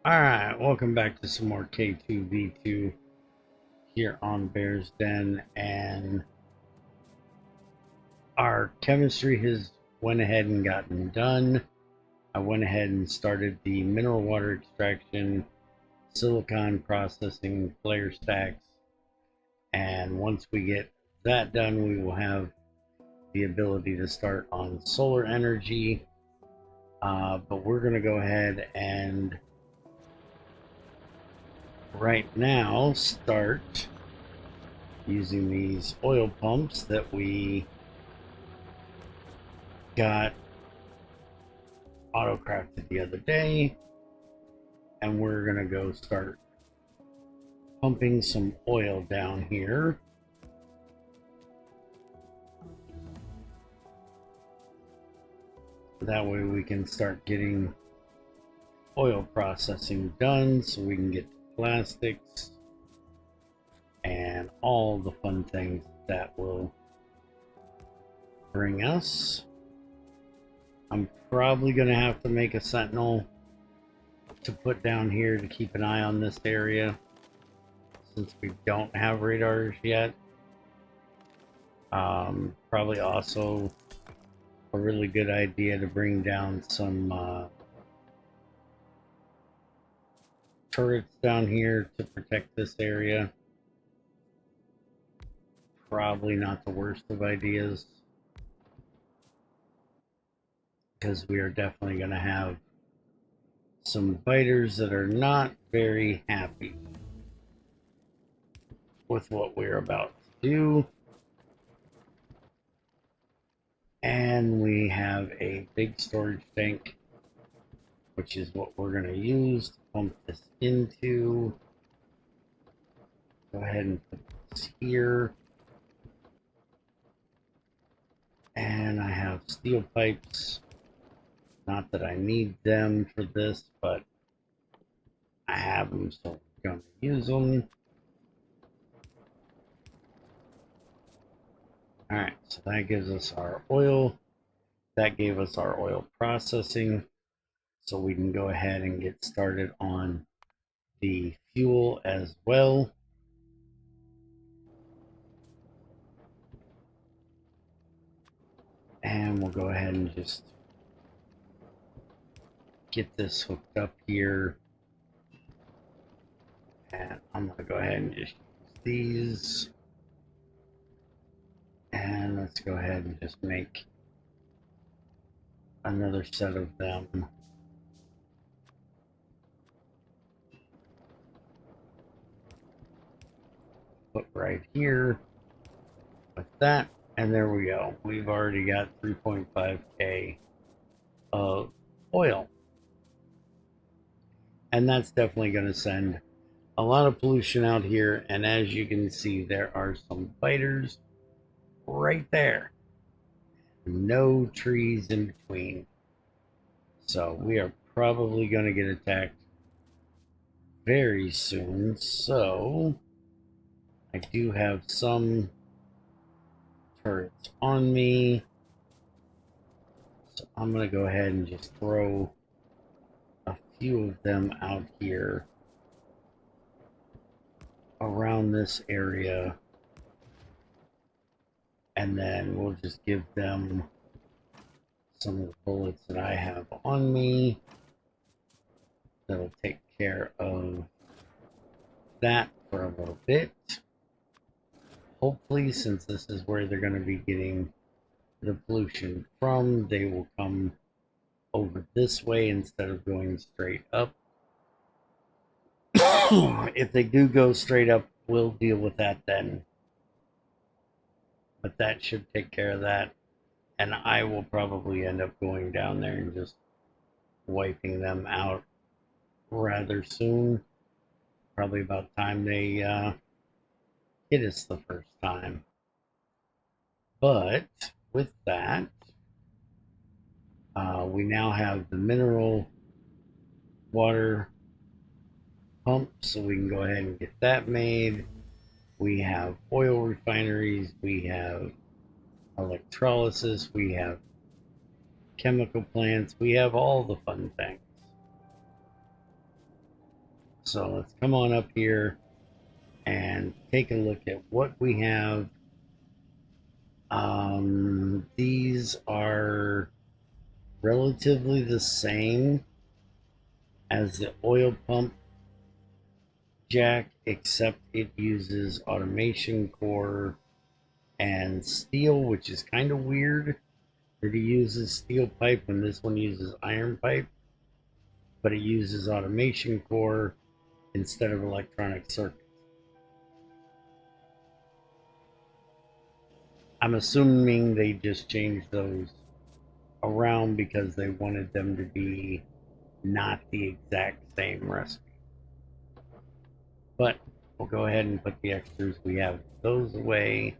Alright, welcome back to some more K2V2 here on Bear's Den, and our chemistry has went ahead and gotten done. I went ahead and started the mineral water extraction, silicon processing, flare stacks, and once we get that done, we will have the ability to start on solar energy. But we're going to go ahead and right now start using these oil pumps that we got auto crafted the other day, and we're gonna go start pumping some oil down here. That way we can start getting oil processing done so we can get plastics and all the fun things that will bring us. I'm probably gonna have to make a sentinel to put down here to keep an eye on this area since we don't have radars yet. Probably also a really good idea to bring down some turrets down here to protect this area. Probably not the worst of ideas, because we are definitely going to have some biters that are not very happy with what we're about to do. And we have a big storage tank, which is what we're going to use to pump this into. Go ahead and put this here. And I have steel pipes. Not that I need them for this, but I have them, so I'm going to use them. Alright, so that gives us our oil. That gave us our oil processing. So we can go ahead and get started on the fuel as well. And we'll go ahead and just get this hooked up here. And I'm going to go ahead and just use these. And let's go ahead and just make another set of them. Put right here like that. And there we go. We've already got 3.5K of oil. And that's definitely going to send a lot of pollution out here. And as you can see, there are some biters right there. No trees in between. So we are probably going to get attacked very soon. So I do have some turrets on me. So I'm going to go ahead and just throw a few of them out here around this area. And then we'll just give them some of the bullets that I have on me. That'll take care of that for a little bit. Hopefully, since this is where they're going to be getting the pollution from, they will come over this way instead of going straight up. If they do go straight up, we'll deal with that then. But that should take care of that. And I will probably end up going down there and just wiping them out rather soon. Probably about time they hit us the first time. But with that, we now have the mineral water pump, so we can go ahead and get that made. We have oil refineries, we have electrolysis, we have chemical plants, we have all the fun things. So let's come on up here and take a look at what we have. These are relatively the same as the oil pump jack, except it uses automation core and steel, which is kind of weird that he uses steel pipe when this one uses iron pipe, but it uses automation core instead of electronic circuits. I'm assuming they just changed those around because they wanted them to be not the exact same recipe. But we'll go ahead and put the extras. We have those away.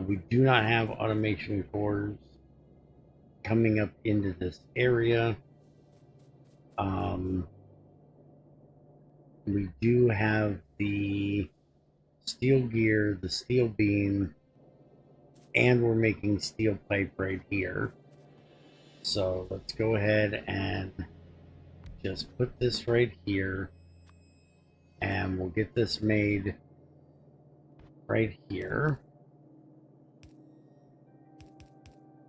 We do not have automation cores coming up into this area. We do have the steel gear, the steel beam, and we're making steel pipe right here. So let's go ahead and just put this right here, and we'll get this made right here.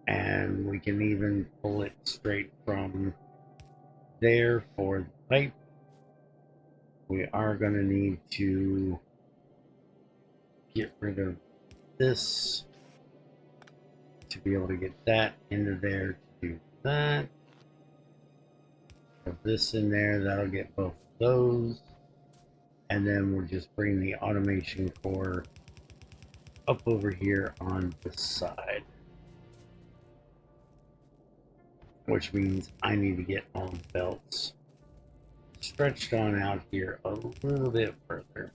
And we can even pull it straight from there for the pipe. We are going to need to get rid of this to be able to get that into there to do that. Put this in there, that'll get both of those. And then we'll just bring the automation core up over here on the side. Which means I need to get all the belts stretched on out here a little bit further.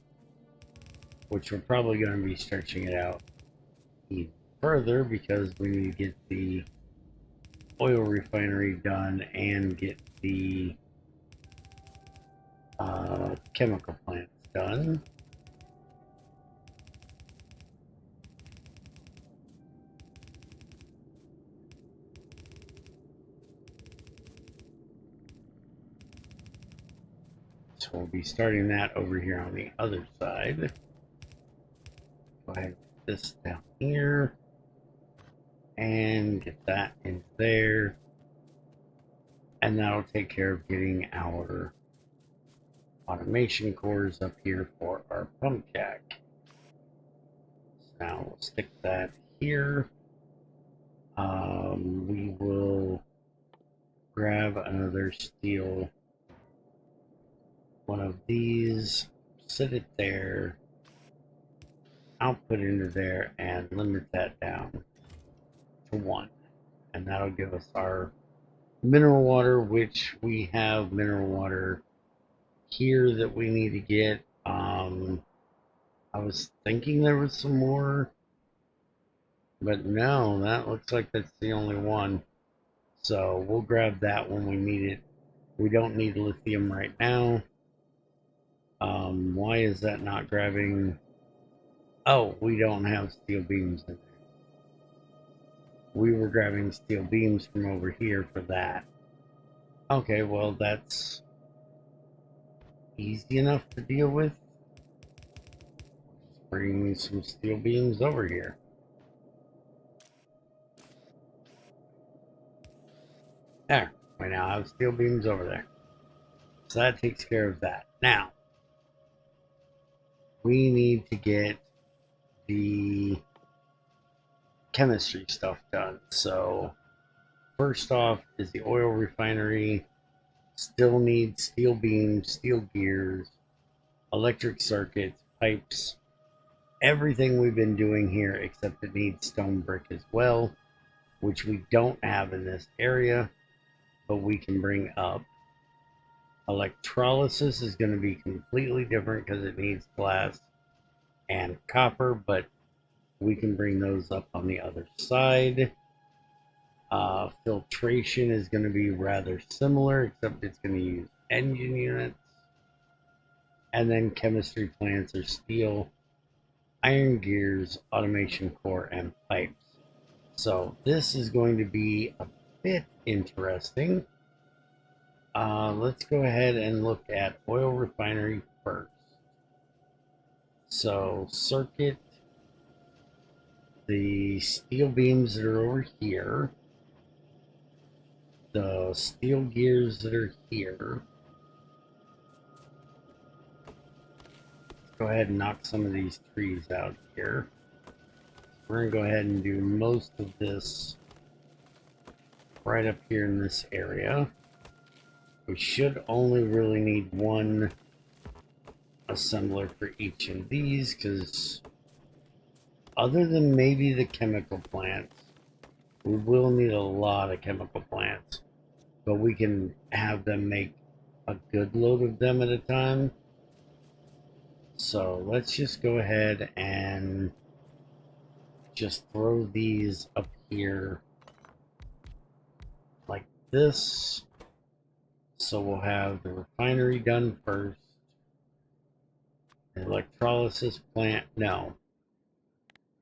Which we're probably going to be stretching it out even further because we need to get the oil refinery done and get the chemical plants done. So we'll be starting that over here on the other side. Go ahead and put this down here and get that in there. And that'll take care of getting our automation cores up here for our pump jack. So now we'll stick that here. We will grab another steel one of these, sit it there, output into there, and limit that down to 1. And that'll give us our mineral water, which we have mineral water here that we need to get. I was thinking there was some more, but no, that looks like that's the only one. So we'll grab that when we need it. We don't need lithium right now. Why is that not grabbing? Oh, we don't have steel beams in there. We were grabbing steel beams from over here for that. Okay, well, that's easy enough to deal with. Just bring some steel beams over here. There, we now have steel beams over there. So that takes care of that. Now, we need to get the chemistry stuff done. So, first off is the oil refinery. Still needs steel beams, steel gears, electric circuits, pipes, everything we've been doing here, except it needs stone brick as well, which we don't have in this area, but we can bring up. Electrolysis is going to be completely different because it needs glass and copper, but we can bring those up on the other side. Filtration is going to be rather similar, except it's going to use engine units. And then chemistry plants are steel, iron gears, automation core, and pipes. So this is going to be a bit interesting. Let's go ahead and look at oil refinery first. So circuit the steel beams that are over here, the steel gears that are here. Let's go ahead and knock some of these trees out here. We're going to go ahead and do most of this right up here in this area. We should only really need one assembler for each of these, because other than maybe the chemical plants, we will need a lot of chemical plants, but we can have them make a good load of them at a time. So let's just go ahead and just throw these up here like this. So we'll have the refinery done first. The electrolysis plant, no.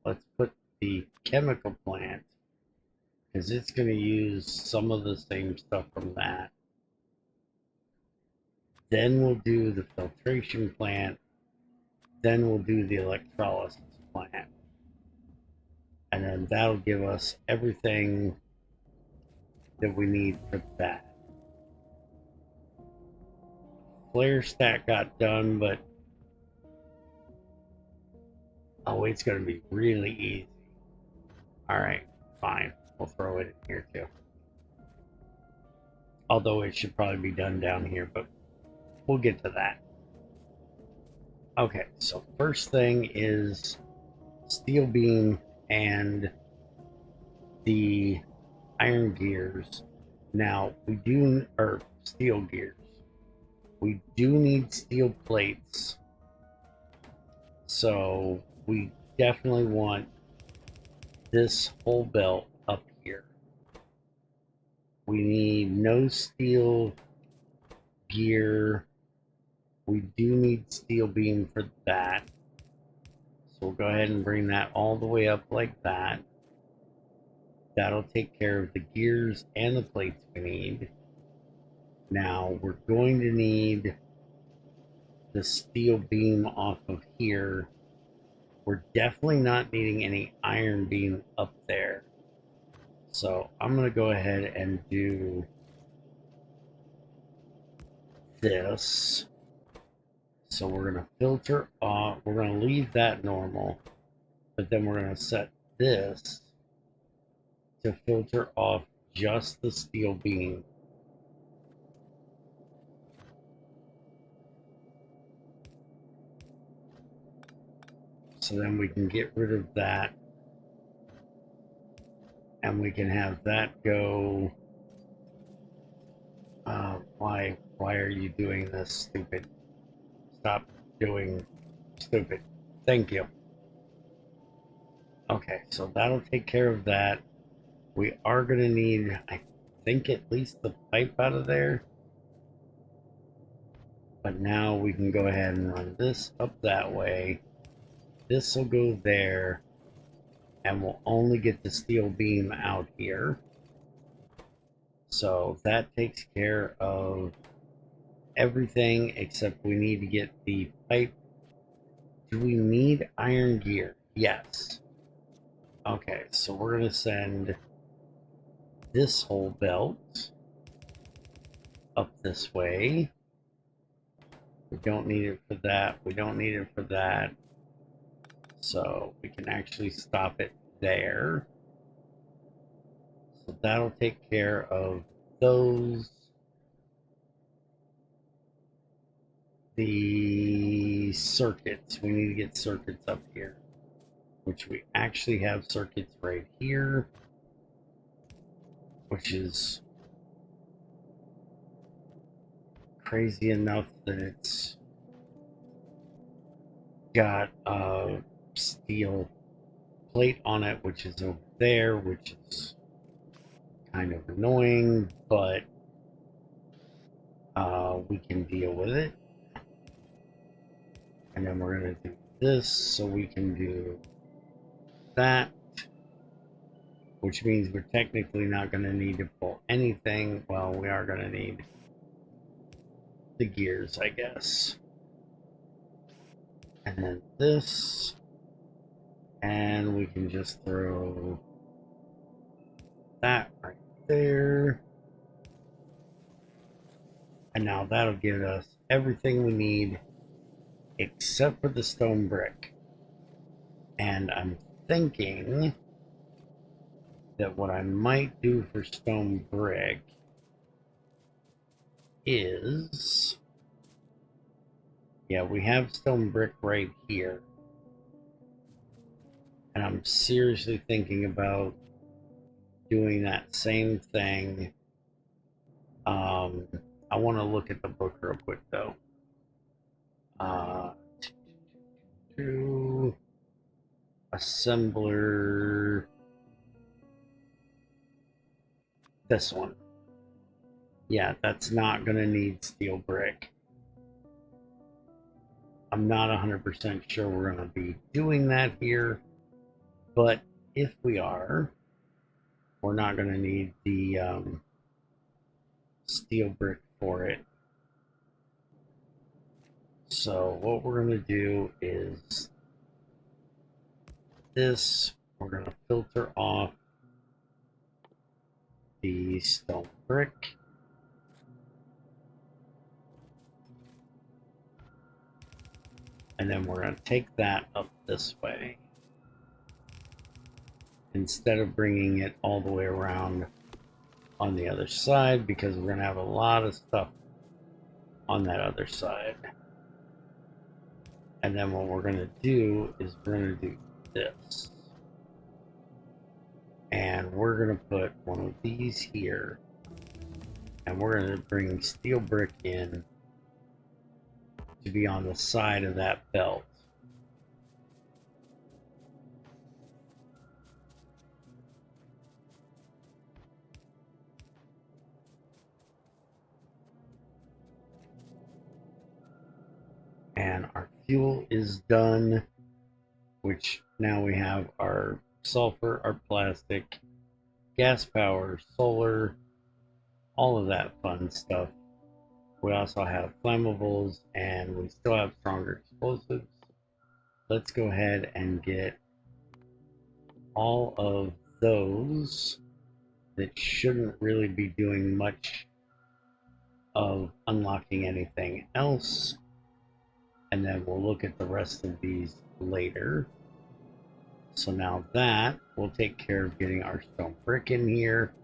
Let's put the chemical plant, because it's going to use some of the same stuff from that. Then we'll do the filtration plant. Then we'll do the electrolysis plant. And then that'll give us everything that we need for that. Flare stack got done, but oh, it's going to be really easy. Alright, fine. We'll throw it in here too. Although it should probably be done down here, but we'll get to that. Okay, so first thing is steel beam and the iron gears. Now, we do, or steel gears. We do need steel plates. So we definitely want this whole belt up here. We need no steel gear. We do need steel beam for that. So we'll go ahead and bring that all the way up like that. That'll take care of the gears and the plates we need. Now we're going to need the steel beam off of here. We're definitely not needing any iron beam up there. So I'm going to go ahead and do this. So we're going to filter off. We're going to leave that normal. But then we're going to set this to filter off just the steel beam. So then we can get rid of that. And we can have that go. Why are you doing this, stupid? Stop doing stupid. Thank you. Okay, so that'll take care of that. We are going to need, I think, at least the pipe out of there. But now we can go ahead and run this up that way. This will go there. And we'll only get the steel beam out here. So that takes care of everything except we need to get the pipe. Do we need iron gear? Yes. Okay, so we're going to send this whole belt up this way. We don't need it for that. We don't need it for that. So we can actually stop it there. So that'll take care of those. The circuits. We need to get circuits up here. Which we actually have circuits right here. Which is crazy enough that it's got a steel plate on it, which is over there, which is kind of annoying, but we can deal with it. And then we're going to do this so we can do that, which means we're technically not going to need to pull anything. Well, we are going to need the gears, I guess. And then this, and we can just throw that right there. And now that'll give us everything we need except for the stone brick. And I'm thinking that what I might do for stone brick is, yeah, we have stone brick right here. And I'm seriously thinking about doing that same thing. I want to look at the book real quick though. To assembler, this one. Yeah, that's not going to need steel brick. I'm not 100% sure we're going to be doing that here, but if we are, we're not going to need the steel brick for it. So what we're going to do is this, we're going to filter off the stone brick. And then we're going to take that up this way instead of bringing it all the way around on the other side, because we're going to have a lot of stuff on that other side. And then what we're going to do is we're going to do this. And we're going to put one of these here. And we're going to bring steel brick in to be on the side of that belt. And our fuel is done, which now we have our sulfur, our plastic, gas power, solar, all of that fun stuff. We also have flammables, and we still have stronger explosives. Let's go ahead and get all of those that shouldn't really be doing much of unlocking anything else. And then we'll look at the rest of these later. So now that will take care of getting our stone brick in here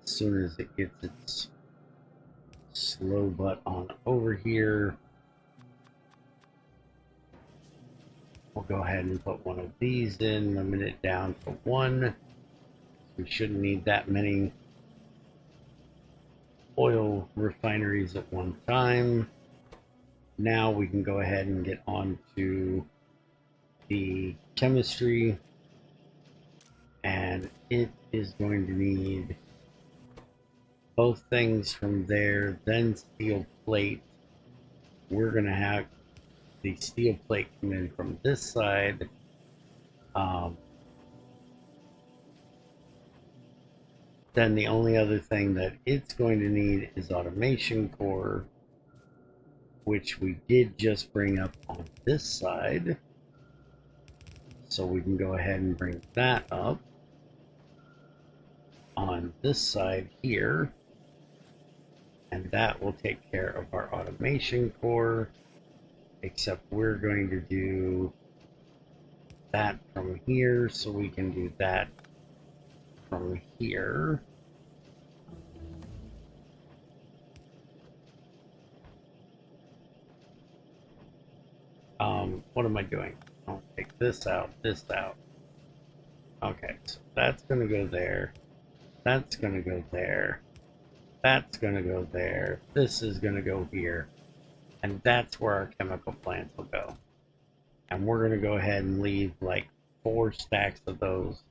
as soon as it gets its slow butt on over here. We'll go ahead and put one of these in, limit it down to 1. We shouldn't need that many oil refineries at one time. Now we can go ahead and get on to the chemistry, and it is going to need both things from there, then steel plate. We're going to have the steel plate come in from this side. Then the only other thing that it's going to need is automation core, which we did just bring up on this side. So we can go ahead and bring that up on this side here. And that will take care of our automation core, except we're going to do that from here, so we can do that from here. What am I doing? I'll take this out, this out. Okay, so that's going to go there. That's going to go there. That's going to go there. This is going to go here. And that's where our chemical plants will go. And we're going to go ahead and leave like 4 stacks of those.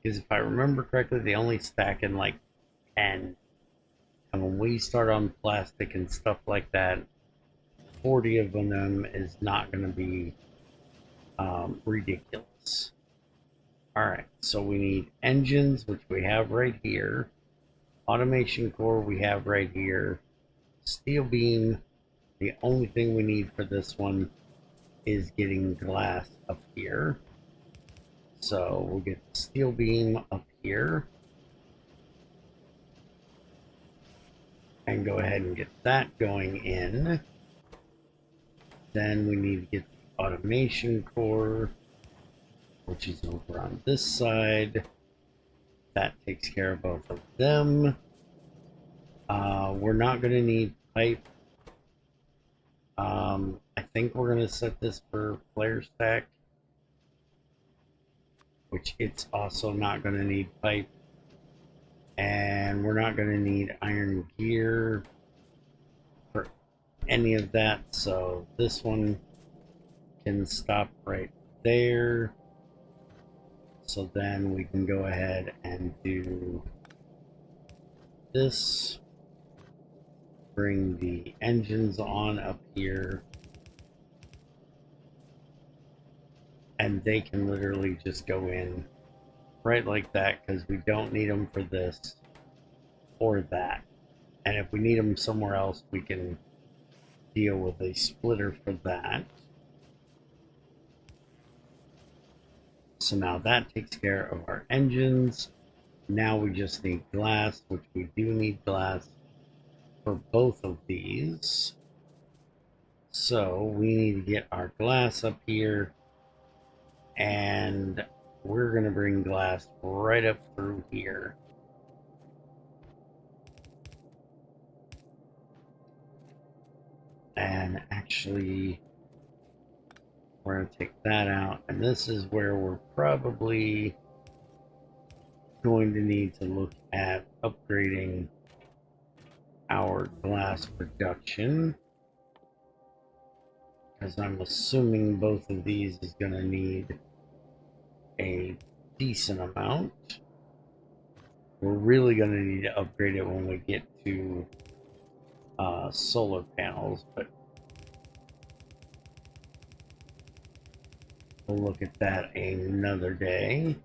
Because if I remember correctly, they only stack in like 10. And when we start on plastic and stuff like that, 40 of them is not going to be ridiculous. Alright, so we need engines, which we have right here. Automation core we have right here. Steel beam The only thing we need for this one is getting glass up here. So we'll get the steel beam up here and go ahead and get that going in. Then we need to get the automation core, which is over on this side. That takes care of both of them. We're not going to need pipe. I think we're going to set this for flare stack, which it's also not going to need pipe. And we're not going to need iron gear for any of that. So this one can stop right there. So then we can go ahead and do this. Bring the engines on up here. And they can literally just go in right like that because we don't need them for this or that. And if we need them somewhere else, we can deal with a splitter for that. So now that takes care of our engines. Now we just need glass, which we do need glass for both of these. So we need to get our glass up here, and we're going to bring glass right up through here. And actually, we're going to take that out, and this is where we're probably going to need to look at upgrading our glass production, because I'm assuming both of these is going to need a decent amount. We're really going to need to upgrade it when we get to solar panels, but we'll look at that another day.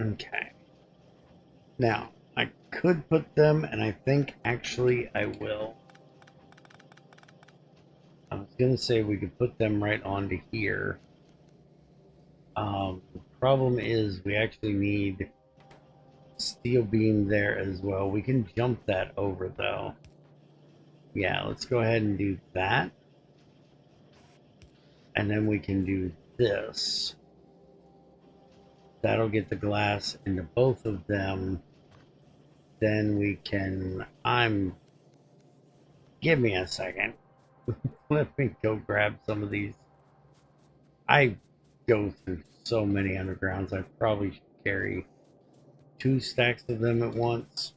Okay. Now, I could put them, and I think actually I will. I was going to say we could put them right onto here. The problem is we actually need steel beam there as well. We can jump that over though. Yeah, let's go ahead and do that. And then we can do this. That'll get the glass into both of them. Then we can, give me a second. Let me go grab some of these. I go through so many undergrounds. I probably should carry 2 stacks of them at once.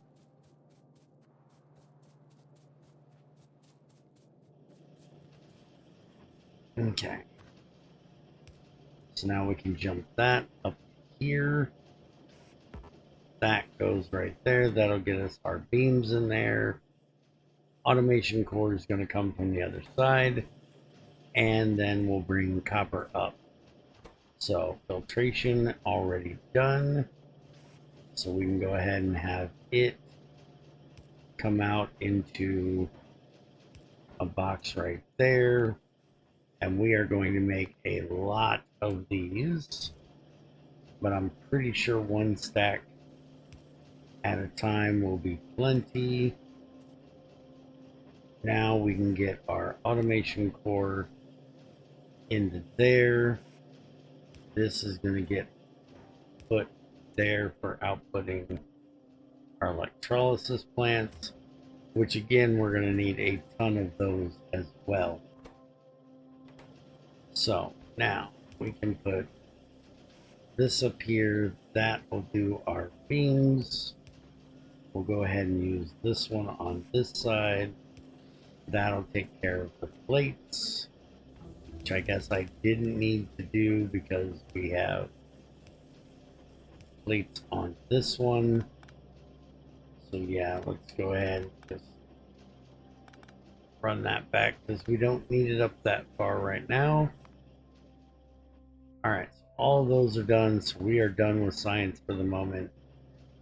Okay. So now we can jump that up here. That goes right there. That'll get us our beams in there. Automation core is going to come from the other side. And then we'll bring copper up. So filtration already done. So we can go ahead and have it come out into a box right there. And we are going to make a lot of these. But I'm pretty sure 1 stack at a time will be plenty. Now we can get our automation core into there. This is going to get put there for outputting our electrolysis plants, which again, we're going to need a ton of those as well. So now we can put this up here. That will do our beams. We'll go ahead and use this one on this side. That'll take care of the plates, which I guess I didn't need to do because we have plates on this one. So yeah, let's go ahead and just run that back because we don't need it up that far right now. All right, so all those are done, so we are done with science for the moment.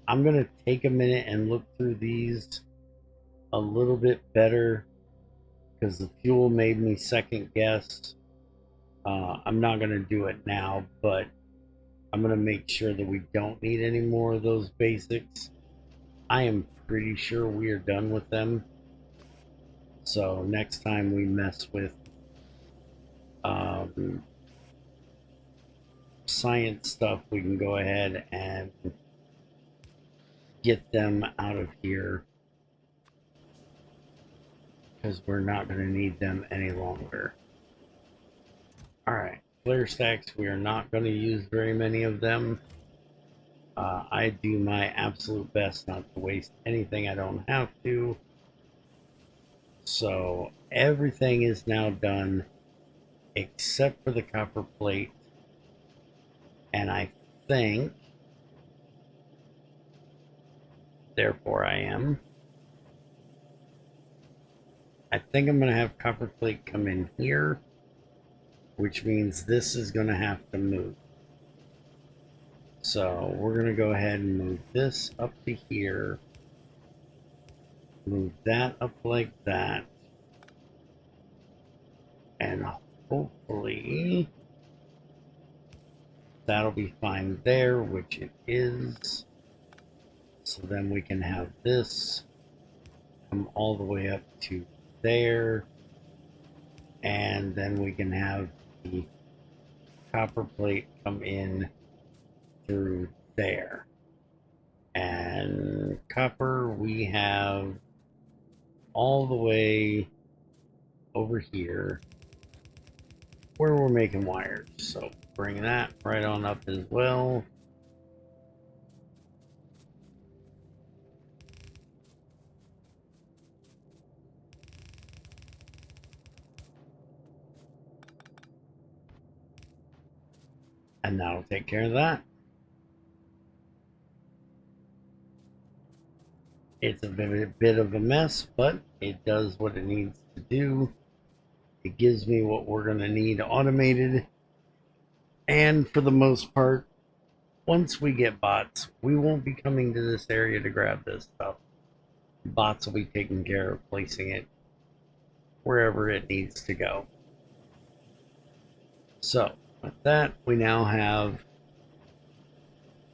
I'm going to take a minute and look through these a little bit better because the fuel made me second guess. I'm not going to do it now, but I'm going to make sure that we don't need any more of those basics. I am pretty sure we are done with them. So next time we mess with science stuff, we can go ahead and get them out of here because we're not going to need them any longer. Alright, flare stacks, we are not going to use very many of them. I do my absolute best not to waste anything I don't have to. So everything is now done except for the copper plate. And I think, therefore I think I'm going to have copper plate come in here, which means this is going to have to move. So we're going to go ahead and move this up to here, move that up like that, and hopefully that'll be fine there, which it is. So then we can have this come all the way up to there, and then we can have the copper plate come in through there. And copper we have all the way over here where we're making wires. So bring that right on up as well. And that'll take care of that. It's a bit of a mess, but it does what it needs to do. It gives me what we're going to need automated. And for the most part, once we get bots, we won't be coming to this area to grab this stuff. Bots will be taking care of placing it wherever it needs to go. So, with that, we now have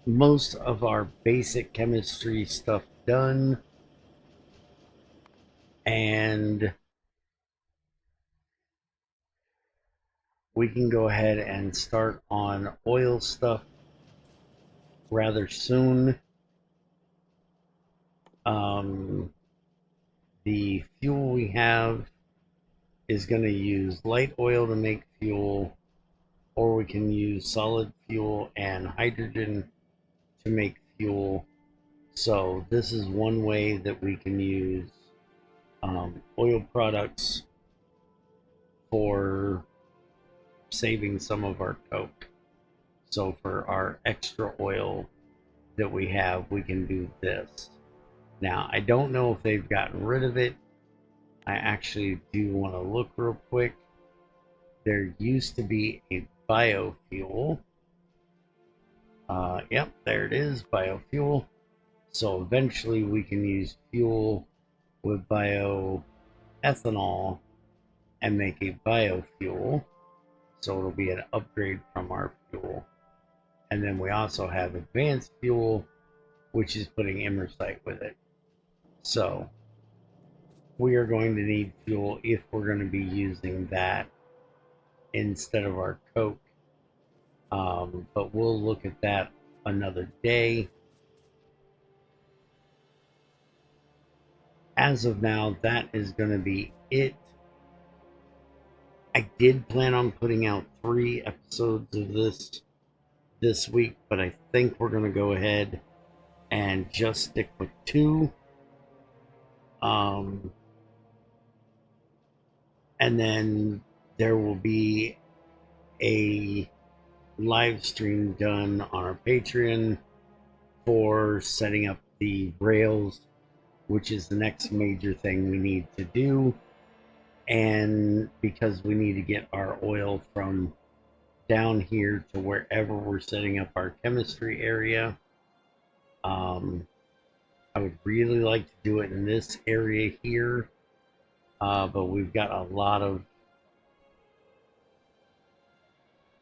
most of our basic chemistry stuff done. And we can go ahead and start on oil stuff rather soon. The fuel we have is going to use light oil to make fuel, or we can use solid fuel and hydrogen to make fuel. So this is one way that we can use oil products for saving some of our coke. So for our extra oil that we have, we can do this. Now, I don't know if they've gotten rid of it. I actually do want to look real quick. There used to be a biofuel. Yep, there it is, biofuel. So eventually we can use fuel with bioethanol and make a biofuel. So it'll be an upgrade from our fuel. And then we also have advanced fuel, which is putting imersite with it. So we are going to need fuel if we're going to be using that instead of our coke. But we'll look at that another day. As of now, that is going to be it. I did plan on putting out 3 episodes of this week, but I think we're going to go ahead and just stick with 2. And then there will be a live stream done on our Patreon for setting up the rails, which is the next major thing we need to do. and because we need to get our oil from down here to wherever we're setting up our chemistry area. I would really like to do it in this area here, but we've got a lot of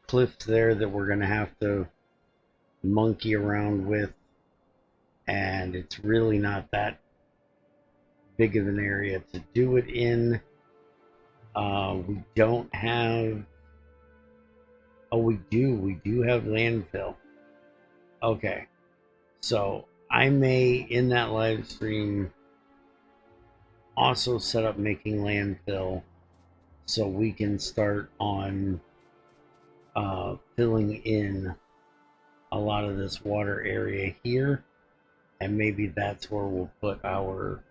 cliffs there that we're going to have to monkey around with, and it's really not that big of an area to do it in. We don't have. Oh, we do. We do have landfill. Okay, so I may in that live stream also set up making landfill so we can start on filling in a lot of this water area here, and maybe that's where we'll put our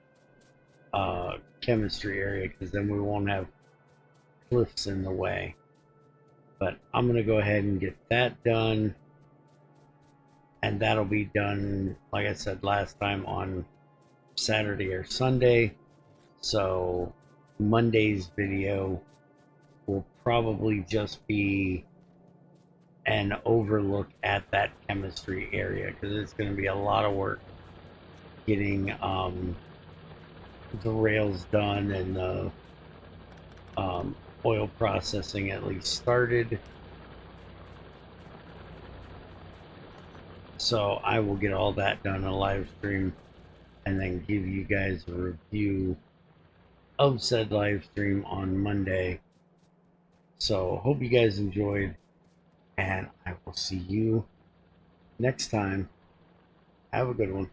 chemistry area, because then we won't have cliffs in the way. But I'm going to go ahead and get that done, and that'll be done, like I said last time, on Saturday or Sunday. So Monday's video will probably just be an overlook at that chemistry area, because it's going to be a lot of work getting the rails done and the oil processing at least started. So I will get all that done in a live stream and then give you guys a review of said live stream on Monday. So hope you guys enjoyed, and I will see you next time. Have a good one.